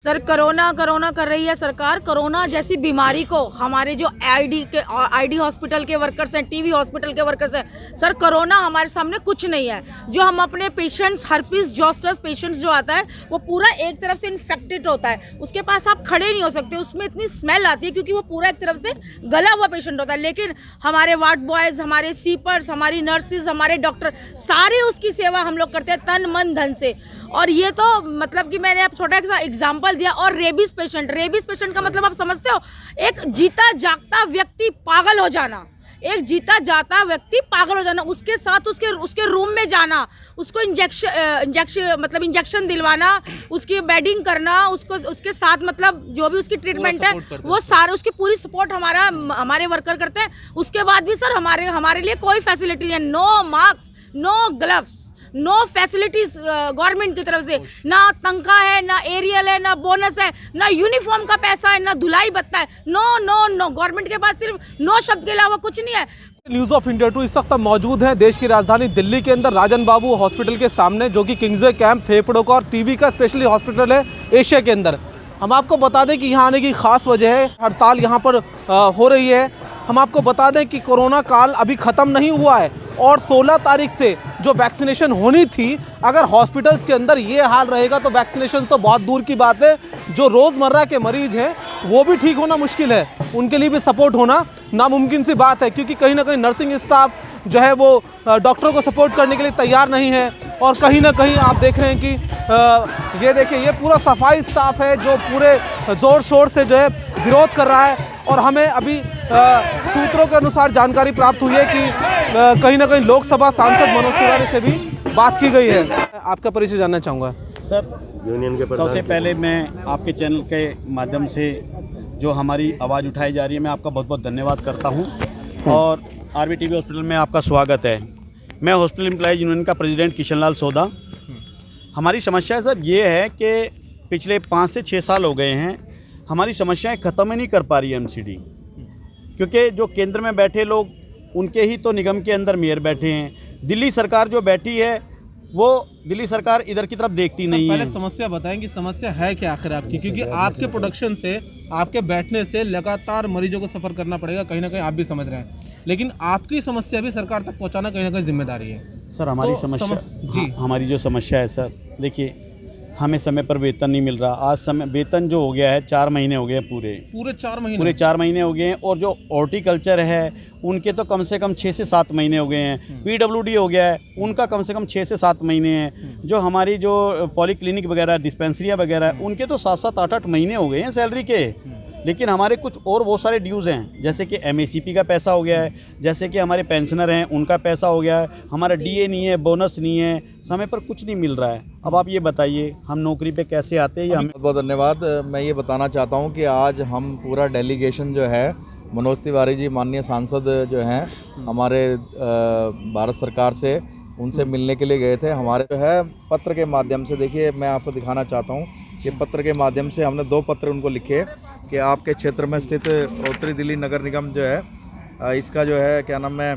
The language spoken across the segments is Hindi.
सर कोरोना कोरोना कर रही है सरकार। कोरोना जैसी बीमारी को हमारे जो आईडी हॉस्पिटल के वर्कर्स हैं, टीवी हॉस्पिटल के वर्कर्स हैं, सर कोरोना हमारे सामने कुछ नहीं है। जो हम अपने पेशेंट्स हर्पीस जोस्टर पेशेंट्स जो आता है वो पूरा एक तरफ से इन्फेक्टेड होता है, उसके पास आप खड़े नहीं हो सकते, उसमें इतनी स्मेल आती है क्योंकि वो पूरा एक तरफ से गला हुआ पेशेंट होता है। लेकिन हमारे वार्ड बॉयज़, हमारे सीपर्स, हमारी नर्सिस, हमारे डॉक्टर सारे उसकी सेवा हम लोग करते हैं तन मन धन से। और ये तो मतलब कि मैंने अब छोटा सा एग्जाम्पल दिया। और रेबीज पेशेंट का मतलब आप समझते हो, एक जीता जागता व्यक्ति पागल हो जाना, एक जीता जाता व्यक्ति पागल हो जाना, उसके साथ उसके रूम में जाना, उसको इंजेक्शन दिलवाना, उसकी बेडिंग करना, उसके साथ मतलब जो भी उसकी ट्रीटमेंट है वो सारे उसकी पूरी सपोर्ट हमारे वर्कर करते हैं। उसके बाद भी सर हमारे लिए कोई फैसिलिटी नहीं है। No mask, no gloves, no facilities government की तरफ से, ना तनख्वाह है, ना एरियल है, ना बोनस है, ना यूनिफॉर्म का पैसा है, ना धुलाई भत्ता है। नो नो नो, गवर्नमेंट के पास सिर्फ नो शब्द के अलावा कुछ नहीं है। न्यूज़ ऑफ इंडिया 2 इस वक्त मौजूद है देश की राजधानी दिल्ली के अंदर राजन बाबू हॉस्पिटल के सामने, जो कि किंग्सवे कैंप फेफड़ों का और टीबी का स्पेशली हॉस्पिटल है एशिया के अंदर। हम आपको बता दें कि यहाँ आने की खास वजह है, हड़ताल यहाँ पर हो रही है। हम आपको बता दें कि कोरोना काल अभी ख़त्म नहीं हुआ है और 16 तारीख से जो वैक्सीनेशन होनी थी, अगर हॉस्पिटल्स के अंदर ये हाल रहेगा तो वैक्सीनेशन तो बहुत दूर की बात है, जो रोज़मर्रा के मरीज हैं वो भी ठीक होना मुश्किल है, उनके लिए भी सपोर्ट होना नामुमकिन सी बात है। क्योंकि कहीं ना कहीं नर्सिंग स्टाफ जो है वो डॉक्टरों को सपोर्ट करने के लिए तैयार नहीं है। और कहीं ना कहीं आप देख रहे हैं कि ये देखिए, ये पूरा सफाई स्टाफ है जो पूरे ज़ोर शोर से जो है विरोध कर रहा है। और हमें अभी सूत्रों के अनुसार जानकारी प्राप्त हुई है कि कहीं ना कहीं लोकसभा सांसद मनोज तिवारी से भी बात की गई है। आपका परिचय जानना चाहूँगा सर। यूनियन के सबसे पहले मैं आपके चैनल के माध्यम से जो हमारी आवाज़ उठाई जा रही है, मैं आपका बहुत बहुत धन्यवाद करता हूँ और आरबीटीवी हॉस्पिटल में आपका स्वागत है। मैं हॉस्पिटल एम्प्लॉयज़ यूनियन का प्रेसिडेंट किशन लाल सोदा। हमारी समस्या सर ये है कि पिछले 5 से 6 साल हो गए हैं, हमारी समस्याएं ख़त्म ही नहीं कर पा रही है एमसीडी, क्योंकि जो केंद्र में बैठे लोग उनके ही तो निगम के अंदर मेयर बैठे हैं। दिल्ली सरकार जो बैठी है वो दिल्ली सरकार इधर की तरफ देखती नहीं है। पहले समस्या बताएं कि समस्या है क्या आखिर आपकी, क्योंकि आपके प्रोडक्शन से, आपके बैठने से लगातार मरीजों को सफ़र करना पड़ेगा, कहीं ना कहीं आप भी समझ रहे हैं। लेकिन आपकी समस्या भी सरकार तक पहुंचाना कहीं ना कहीं जिम्मेदारी है। सर हमारी समस्या जी, हमारी जो समस्या है सर, देखिए हमें समय पर वेतन नहीं मिल रहा। आज समय वेतन जो हो गया है 4 महीने हो गए, पूरे 4 महीने हो गए हैं। और जो हॉर्टिकल्चर है उनके तो कम से कम 6 से 7 महीने हो गए हैं। पीडब्ल्यूडी हो गया है, उनका कम से कम 6 से 7 महीने हैं। जो हमारी जो पॉलीक्लिनिक वगैरह, डिस्पेंसरियाँ वगैरह, उनके तो 7-7, 8-8 महीने हो गए हैं सैलरी के। लेकिन हमारे कुछ और बहुत सारे ड्यूज़ हैं, जैसे कि एमएसीपी का पैसा हो गया है, जैसे कि हमारे पेंशनर हैं उनका पैसा हो गया है, हमारा डीए नहीं है, बोनस नहीं है, समय पर कुछ नहीं मिल रहा है। अब आप ये बताइए हम नौकरी पे कैसे आते हैं? बहुत बहुत धन्यवाद। मैं ये बताना चाहता हूँ कि आज हम पूरा डेलीगेशन जो है, मनोज तिवारी जी माननीय सांसद जो हैं हमारे भारत सरकार से, उनसे मिलने के लिए गए थे। हमारे जो है पत्र के माध्यम से, देखिए मैं आपको दिखाना चाहता हूँ कि पत्र के माध्यम से हमने 2 पत्र उनको लिखे कि आपके क्षेत्र में स्थित उत्तरी दिल्ली नगर निगम जो है, इसका जो है क्या नाम है,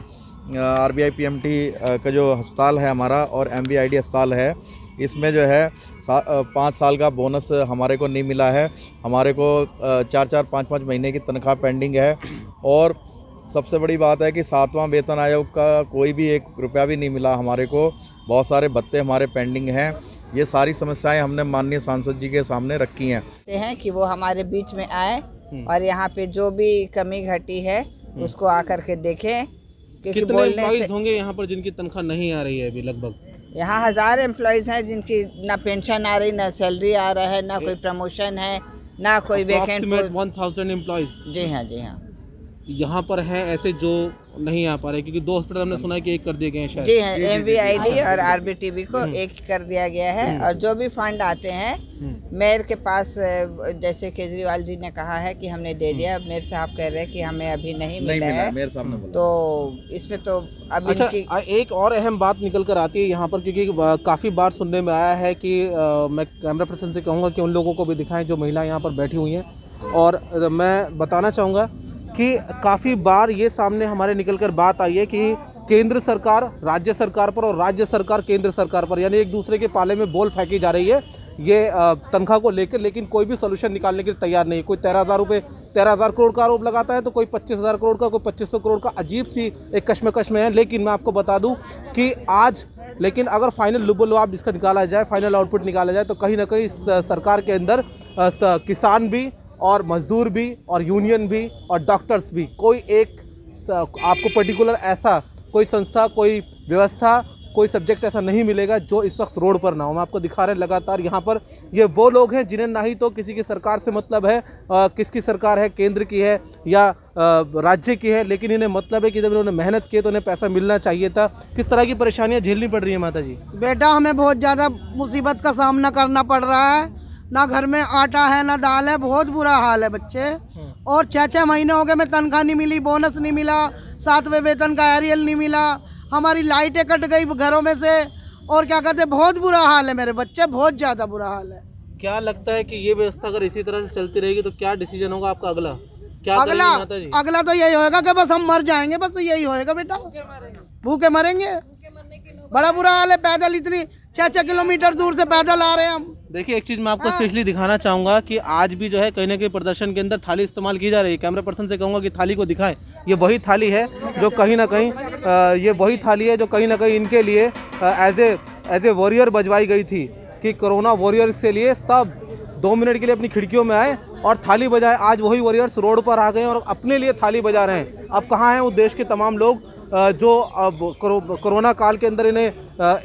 आरबीआई पीएमटी का जो अस्पताल है हमारा और एमवीआईडी अस्पताल है, इसमें जो है 5 साल का बोनस हमारे को नहीं मिला है। हमारे को 4-4, 5-5 महीने की तनख्वाह पेंडिंग है। और सबसे बड़ी बात है कि 7वां वेतन आयोग का कोई भी 1 रुपया भी नहीं मिला हमारे को। बहुत सारे भत्ते हमारे पेंडिंग हैं। ये सारी समस्याएं हमने माननीय सांसद जी के सामने रखी हैं कि वो हमारे बीच में आए और यहाँ पे जो भी कमी घटी है उसको आकर के देखें। क्योंकि बोलने से होंगे यहाँ पर जिनकी तनख्वाह नहीं आ रही है अभी, लगभग यहाँ 1000 एम्प्लॉयज़ हैं जिनकी ना पेंशन आ रही, ना सैलरी आ रहा है, ना कोई प्रमोशन है, ना कोई वैकेंट। 1000 एम्प्लॉयज़ जी हाँ, जी हाँ, यहाँ पर हैं ऐसे जो नहीं आ पा रहे, क्योंकि 2 हॉस्पिटल हमने सुना है कि 1 कर दिए गए हैं शायद। जी हाँ, एमवीआईडी और आरबीटीबी को 1 कर दिया गया है। और जो भी फंड आते हैं मेयर के पास, जैसे केजरीवाल जी ने कहा है कि हमने दे दिया, मेयर साहब कह रहे हैं कि हमें अभी नहीं मिला है। मेयर साहब ने बोला तो इसमें तो अभी अच्छा, एक और अहम बात निकल कर आती है यहाँ पर, क्योंकि काफ़ी बार सुनने में आया है कि मैं कैमरा पर्सन से कहूँगा कि उन लोगों को भी दिखाएं जो महिला यहाँ पर बैठी हुई हैं। और मैं बताना चाहूँगा कि काफ़ी बार ये सामने हमारे निकल कर बात आई है कि केंद्र सरकार राज्य सरकार पर और राज्य सरकार केंद्र सरकार पर, यानी एक दूसरे के पाले में बॉल फेंकी जा रही है। ये तनख्वाह को लेकर, लेकिन कोई भी सोल्यूशन निकालने के लिए तैयार नहीं है। कोई 13,000 करोड़ का आरोप लगाता है तो कोई 25,000 करोड़ का, कोई 2500 करोड़ का। अजीब सी एक कश्मकश में है। लेकिन मैं आपको बता दूं कि आज लेकिन अगर फाइनल लुबोलुआब इसका निकाला जाए, फाइनल आउटपुट निकाला जाए, तो कहीं ना कहीं सरकार के अंदर किसान भी और मजदूर भी और यूनियन भी और डॉक्टर्स भी, कोई एक आपको पर्टिकुलर ऐसा कोई संस्था, कोई व्यवस्था, कोई सब्जेक्ट ऐसा नहीं मिलेगा जो इस वक्त रोड पर ना हो। हम आपको दिखा रहे हैं लगातार यहाँ पर ये वो लोग हैं जिन्हें ना ही तो किसी की सरकार से मतलब है, किसकी सरकार है, केंद्र की है या राज्य की है, लेकिन इन्हें मतलब है कि जब इन्होंने मेहनत की तो उन्हें पैसा मिलना चाहिए था। किस तरह की परेशानियाँ झेलनी पड़ रही है माता जी? बेटा, हमें बहुत ज़्यादा मुसीबत का सामना करना पड़ रहा है। ना घर में आटा है, ना दाल है, बहुत बुरा हाल है बच्चे। और 6-6 महीने हो गए, मैं तनख्वाह नहीं मिली, बोनस नहीं मिला, 7वें वेतन का एरियल नहीं मिला, हमारी लाइटें कट गई घरों में से, और क्या कहते हैं, बहुत बुरा हाल है मेरे बच्चे, बहुत ज़्यादा बुरा हाल है। क्या लगता है कि ये व्यवस्था अगर इसी तरह से चलती रहेगी तो क्या डिसीजन होगा आपका अगला? क्या अगला तो यही होएगा कि बस हम मर जाएंगे, बस यही होएगा बेटा, भूखे मरेंगे। बड़ा बुरा हाल है। पैदल इतनी 6-6 किलोमीटर दूर से पैदल आ रहे हैं हम। देखिए, एक चीज़ मैं आपको स्पेशली दिखाना चाहूँगा कि आज भी जो है कहीं ना कहीं प्रदर्शन के अंदर थाली इस्तेमाल की जा रही है। कैमरा पर्सन से कहूँगा कि थाली को दिखाएं। ये वही थाली है जो कहीं ना कहीं इनके लिए एज ए वॉरियर बजवाई गई थी कि कोरोना वॉरियर्स के लिए सब 2 मिनट के लिए अपनी खिड़कियों में आए और थाली बजाए। आज वही वॉरियर्स रोड पर आ गए और अपने लिए थाली बजा रहे हैं। अब कहाँ हैं वो देश के तमाम लोग जो अब कोरोना काल के अंदर इन्हें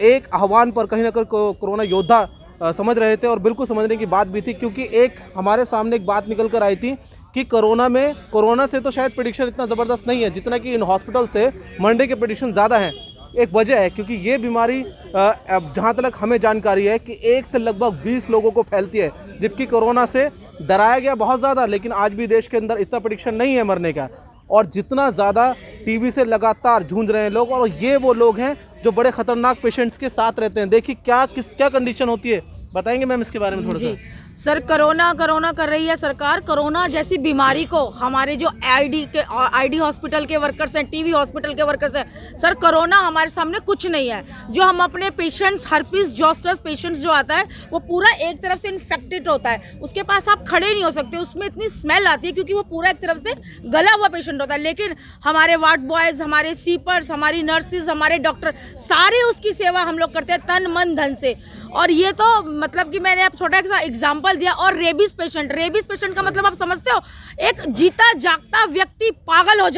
एक आह्वान पर कहीं ना कहीं कोरोना योद्धा समझ रहे थे, और बिल्कुल समझने की बात भी थी, क्योंकि एक हमारे सामने एक बात निकल कर आई थी कि कोरोना से तो शायद प्रेडिक्शन इतना ज़बरदस्त नहीं है जितना कि इन हॉस्पिटल से मरने के प्रेडिक्शन ज़्यादा हैं। एक वजह है क्योंकि ये बीमारी जहाँ तक हमें जानकारी है कि 1 से लगभग 20 लोगों को फैलती है, जबकि कोरोना से डराया गया बहुत ज़्यादा, लेकिन आज भी देश के अंदर इतना प्रेडिक्शन नहीं है मरने का। और जितना ज़्यादा टीबी से लगातार जूझ रहे हैं लोग, और ये वो लोग हैं जो बड़े खतरनाक पेशेंट्स के साथ रहते हैं। देखिए क्या कंडीशन होती है, बताएंगे मैम इसके बारे में थोड़ा सा? सर, कोरोना कर रही है सरकार। कोरोना जैसी बीमारी को हमारे जो आईडी हॉस्पिटल के वर्कर्स हैं, टीवी हॉस्पिटल के वर्कर्स हैं, सर कोरोना हमारे सामने कुछ नहीं है। जो हम अपने पेशेंट्स, हर्पीस जोस्टर पेशेंट्स जो आता है वो पूरा एक तरफ से इन्फेक्टेड होता है, उसके पास आप खड़े नहीं हो सकते, उसमें इतनी स्मेल आती है क्योंकि वो पूरा एक तरफ से गला हुआ पेशेंट होता है। लेकिन हमारे वार्ड बॉयज़, हमारे सीपर्स, हमारी नर्सिस, हमारे डॉक्टर, सारे उसकी सेवा हम लोग करते हैं तन मन धन से। और ये तो मतलब कि मैंने अब छोटा सा एग्जाम्पल दिया। और रेबीज पेशेंट का मतलब आप समझते हो, एक जीता जागता व्यक्ति पागल हो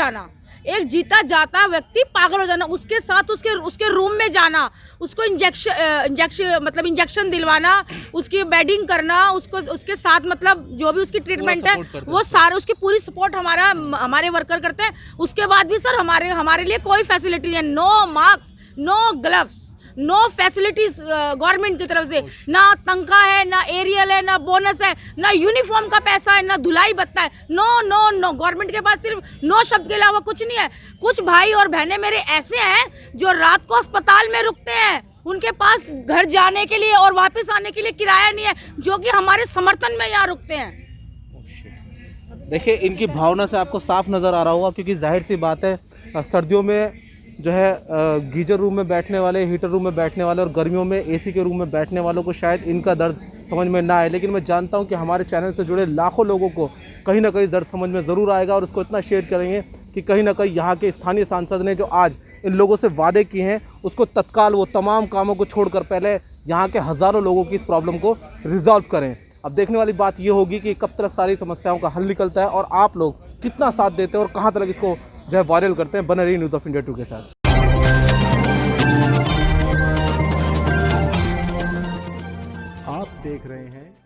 जाना, उसके साथ उसके रूम में जाना, उसको इंजेक्शन दिलवाना, उसकी बेडिंग करना, उसके साथ मतलब जो भी उसकी ट्रीटमेंट है वो सारे उसकी पूरी सपोर्ट हमारे वर्कर करते हैं। उसके बाद भी सर हमारे लिए कोई फैसिलिटी नहीं है। No mask, no gloves, no facilities government की तरफ से, ना तनख्वाह है, ना एरियल है, ना बोनस है, ना यूनिफॉर्म का पैसा है, ना धुलाई भत्ता है। नो नो नो, गवर्नमेंट के पास सिर्फ नो शब्द के अलावा कुछ नहीं है। कुछ भाई और बहनें मेरे ऐसे हैं जो रात को अस्पताल में रुकते हैं, उनके पास घर जाने के लिए और वापस आने के लिए किराया नहीं है, जो कि हमारे समर्थन में यहाँ रुकते हैं। देखिए, इनकी भावना से आपको साफ नज़र आ रहा होगा, क्योंकि जाहिर सी बात है सर्दियों में जो है गीजर रूम में बैठने वाले, हीटर रूम में बैठने वाले, और गर्मियों में एसी के रूम में बैठने वालों को शायद इनका दर्द समझ में ना आए, लेकिन मैं जानता हूं कि हमारे चैनल से जुड़े लाखों लोगों को कहीं ना कहीं दर्द समझ में ज़रूर आएगा, और उसको इतना शेयर करेंगे कि कहीं ना कहीं यहाँ के स्थानीय सांसद ने जो आज इन लोगों से वादे किए हैं उसको तत्काल वो तमाम कामों को छोड़कर पहले यहाँ के हज़ारों लोगों की इस प्रॉब्लम को रिजॉल्व करें। अब देखने वाली बात ये होगी कि कब तक सारी समस्याओं का हल निकलता है और आप लोग कितना साथ देते हैं और कहाँ तक इसको जो है वायरल करते हैं। बने रहिए न्यूज़ ऑफ इंडिया 2 के साथ। आप देख रहे हैं